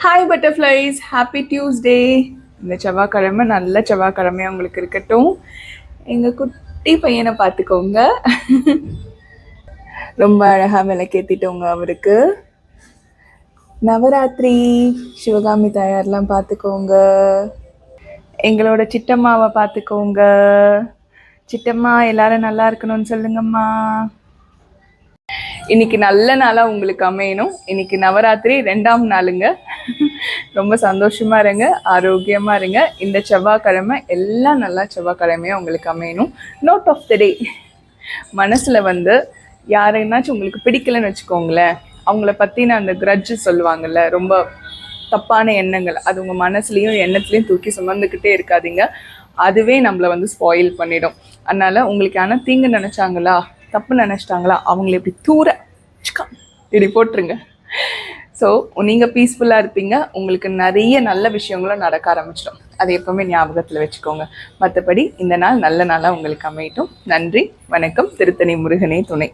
Hi butterflies, happy Tuesday. இந்த செவ்வாய்க்கிழமை நல்ல செவ்வாய்க்கிழமையாக உங்களுக்கு இருக்கட்டும். எங்கள் குட்டி பையனை பார்த்துக்கோங்க. ரொம்ப அழகாக விளக்கேற்றிட்டோங்க அவருக்கு. நவராத்திரி சிவகாமி தாயார்லாம் பார்த்துக்கோங்க. எங்களோட சித்தம்மாவை பார்த்துக்கோங்க. சித்தம்மா எல்லாரும் நல்லா இருக்கணும்னு சொல்லுங்கம்மா. இன்னைக்கு நல்ல நாளாக உங்களுக்கு அமையணும். இன்னைக்கு நவராத்திரி 2ஆம் நாளுங்க. ரொம்ப சந்தோஷமா இருங்க, ஆரோக்கியமா இருங்க. இந்த செவ்வாய்க்கிழமை எல்லாம் நல்லா செவ்வாய்க்கிழமையாக உங்களுக்கு அமையணும். நோட் ஆஃப் த டே, மனசில் யாருன்னாச்சும் உங்களுக்கு பிடிக்கலன்னு வச்சுக்கோங்களேன், அவங்கள பற்றின அந்த கிரட்ஜு சொல்லுவாங்கள்ல, ரொம்ப தப்பான எண்ணங்கள், அது உங்கள் மனசுலையும் எண்ணத்துலையும் தூக்கி சுமந்துக்கிட்டே இருக்காதீங்க. அதுவே நம்மளை ஸ்பாயில் பண்ணிடும். அதனால் உங்களுக்கு ஆனால் தீங்கு நினச்சாங்களா, தப்பு நினச்சிட்டாங்களா, அவங்கள இப்படி தூர இப்படி போட்டுருங்க. ஸோ நீங்கள் பீஸ்ஃபுல்லாக இருப்பீங்க. உங்களுக்கு நிறைய நல்ல விஷயங்களும் நடக்க ஆரம்பிச்சிடும். அதை எப்போவுமே ஞாபகத்தில் வச்சுக்கோங்க. மற்றபடி இந்த நாள் நல்ல நாளாக உங்களுக்கு அமையட்டும். நன்றி, வணக்கம். திருத்தணி முருகனே துணை.